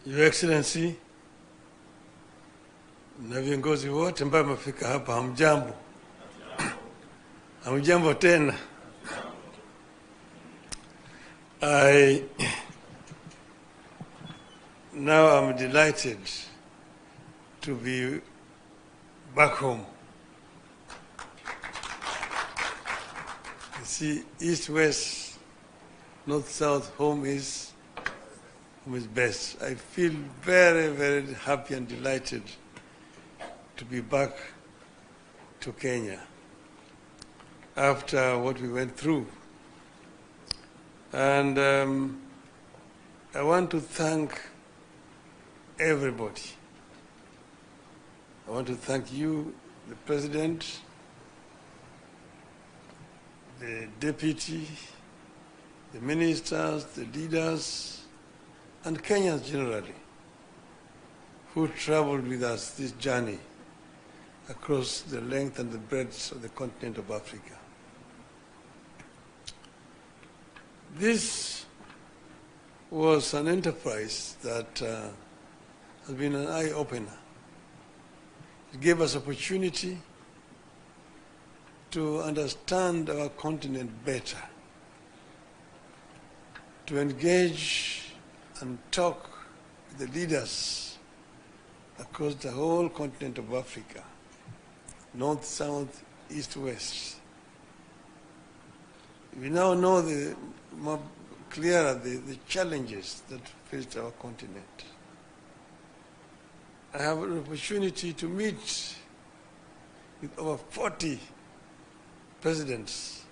Your Excellency na viongozi wote ambao wamefika hapa, hamjambo. Hamjambo tena. Now I'm delighted to be back home. You see, east, west, north, south, home is best. I feel very, very happy and delighted to be back to Kenya after what we went through. And I want to thank everybody. I want to thank you, the President, the Deputy, the Ministers, the leaders, and Kenyans generally, who traveled with us this journey across the length and the breadth of the continent of Africa. This was an enterprise that has been an eye-opener. It gave us opportunity to understand our continent better, to engage and talk with the leaders across the whole continent of Africa, north, south, east, west. We now know more clearer the challenges that faced our continent. I have an opportunity to meet with over 40 presidents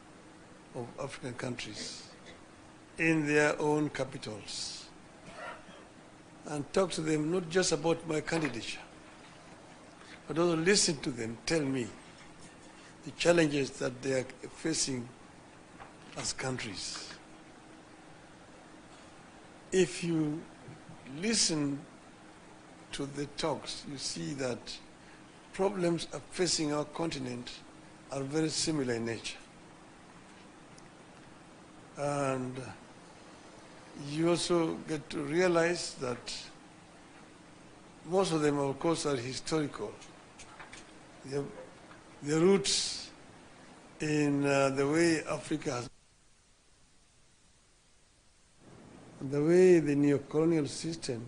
of African countries in their own capitals and talk to them not just about my candidature, but also listen to them tell me the challenges that they are facing as countries. If you listen to the talks, you see that problems are facing our continent are very similar in nature. And you also get to realize that most of them, of course, are historical. They have their roots in the way Africa has, the way the neo-colonial system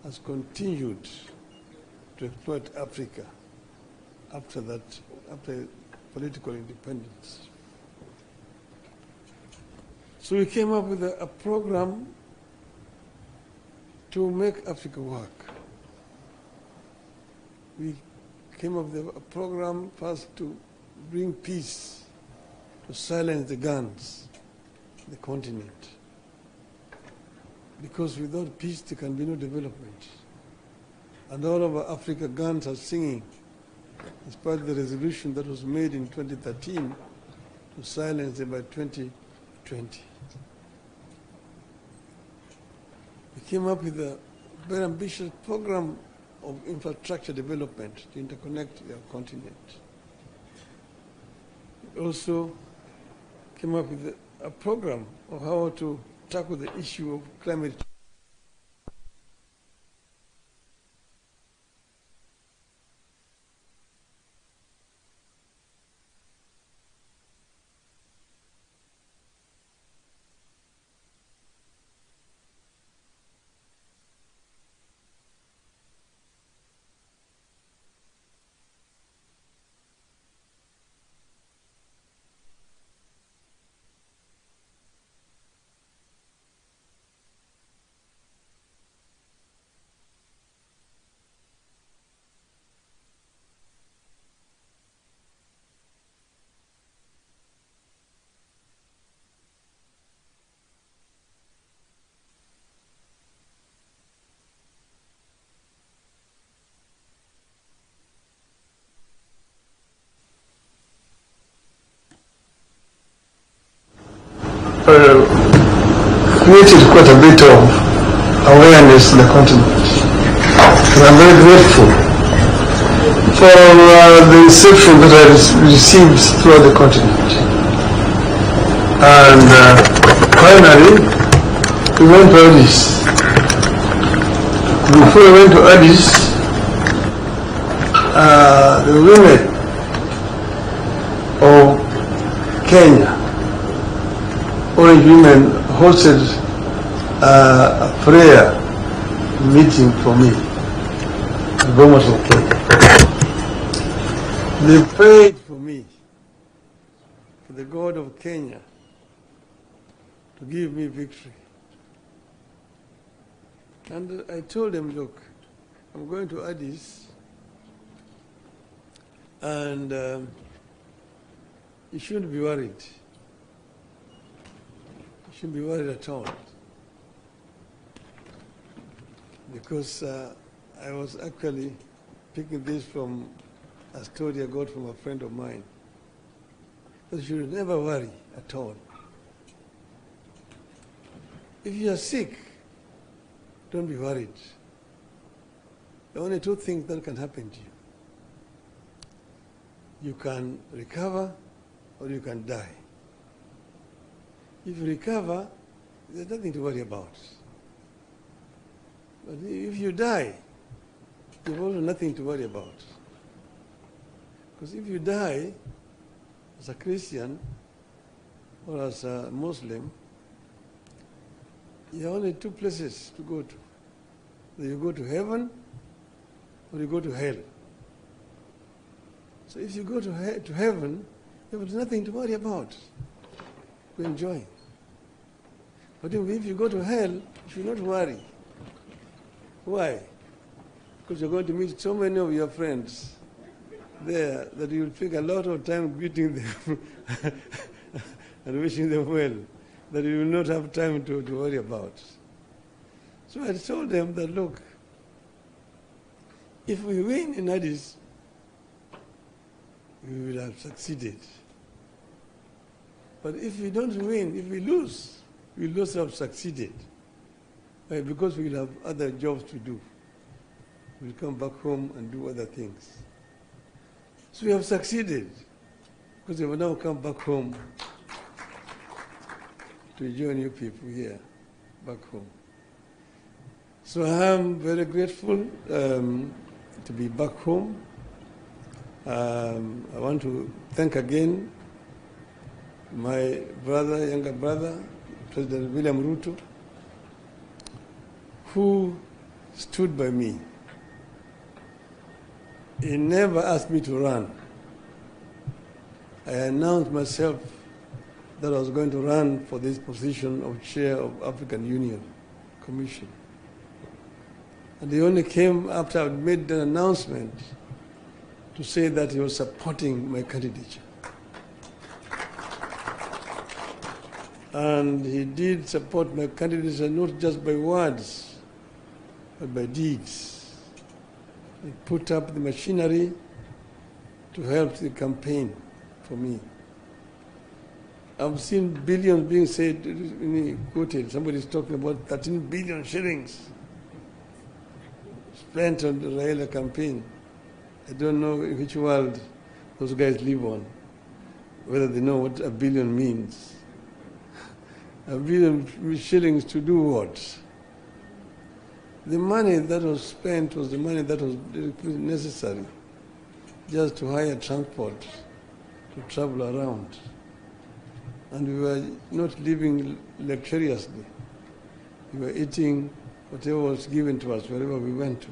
has continued to exploit Africa after political independence. So we came up with a program to make Africa work. We came up with a program first to bring peace, to silence the guns in the continent. Because without peace there can be no development. And all over Africa guns are singing, as part of the resolution that was made in 2013 to silence them by 2020. We came up with a very ambitious program of infrastructure development to interconnect our continent. We also came up with a program of how to tackle the issue of climate change. Created quite a bit of awareness in the continent. And I'm very grateful for the reception that I received throughout the continent. And finally, we went to this. Before I went to Addis, the women of Kenya, orange women, hosted a prayer meeting for me in Bomas of Kenya. They prayed for me, for the God of Kenya to give me victory. And I told them, look, I'm going to Addis, and you shouldn't be worried. You shouldn't be worried at all. Because I was actually picking this from a story I got from a friend of mine. But you should never worry at all. If you are sick, don't be worried. There are only two things that can happen to you. You can recover or you can die. If you recover, there's nothing to worry about. But if you die, you've also nothing to worry about. Because if you die as a Christian or as a Muslim, you have only two places to go to. Either you go to heaven or you go to hell. So if you go to heaven, you have nothing to worry about. You enjoy. But if you go to hell, you should not worry. Why? Because you're going to meet so many of your friends there that you'll take a lot of time greeting them and wishing them well, that you will not have time to worry about. So I told them that, look, if we win in Addis, we will have succeeded. But if we don't win, if we lose, we will also have succeeded. Why? Because we will have other jobs to do. We'll come back home and do other things. So we have succeeded because we have now come back home to join you people here, back home. So I am very grateful to be back home. I want to thank again my brother, younger brother, President William Ruto, who stood by me. He never asked me to run. I announced myself that I was going to run for this position of chair of African Union Commission. And he only came after I made the announcement to say that he was supporting my candidature. And he did support my candidature not just by words, but by deeds. He put up the machinery to help the campaign for me. I've seen billions being said, quoted, somebody's talking about 13 billion shillings spent on the Raila campaign. I don't know in which world those guys live on, whether they know what a billion means. A billion shillings to do what? The money that was spent was the money that was necessary just to hire transport to travel around. And we were not living luxuriously. We were eating whatever was given to us wherever we went to.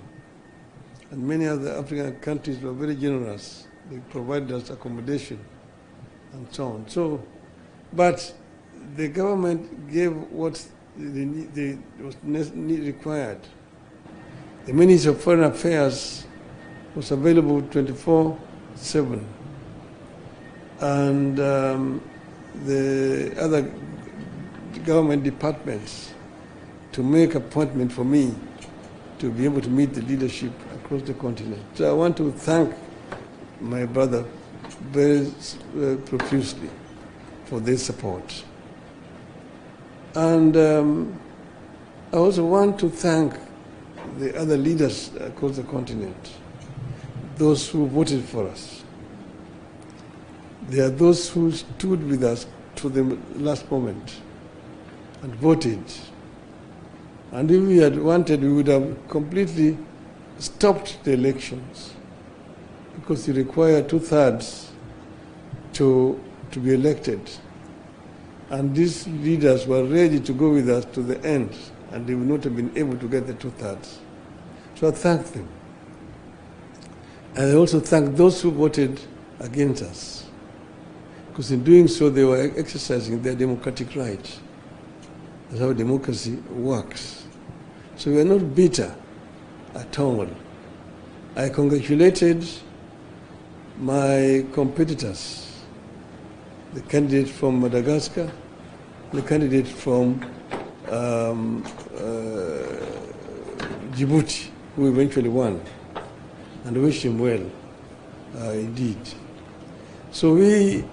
And many other African countries were very generous. They provided us accommodation and so on. So, but the government gave what was required. The Ministry of Foreign Affairs was available 24/7. And the other government departments to make appointment for me to be able to meet the leadership across the continent. So I want to thank my brother very profusely for their support. And I also want to thank the other leaders across the continent, those who voted for us. There are those who stood with us to the last moment and voted. And if we had wanted, we would have completely stopped the elections, because you require 2/3 to be elected. And these leaders were ready to go with us to the end, and they would not have been able to get the 2/3. So I thank them. And I also thank those who voted against us, because in doing so, they were exercising their democratic right. That's how democracy works. So we are not bitter at all. I congratulated my competitors, the candidate from Madagascar, the candidate from Djibouti, who eventually won, and wish him well, indeed. So we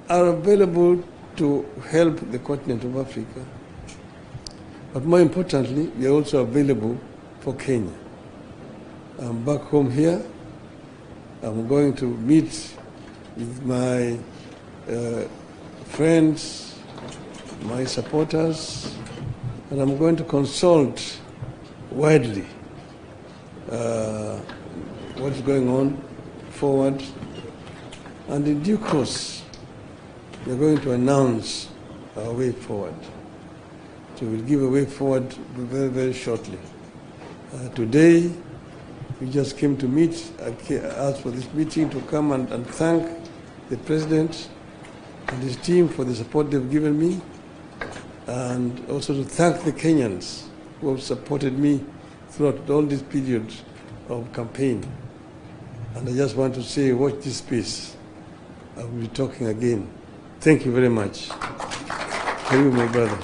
are available to help the continent of Africa, but more importantly, we are also available for Kenya. I'm back home here. I'm going to meet with my friends, my supporters, and I'm going to consult widely what's going on forward. And in due course, we're going to announce our way forward. So we'll give a way forward very, very shortly. Today, we just came to meet. I asked for this meeting to come and thank the President and his team for the support they've given me, and also to thank the Kenyans who have supported me throughout all this period of campaign. And I just want to say, watch this space. I will be talking again. Thank you very much. Thank you, my brother.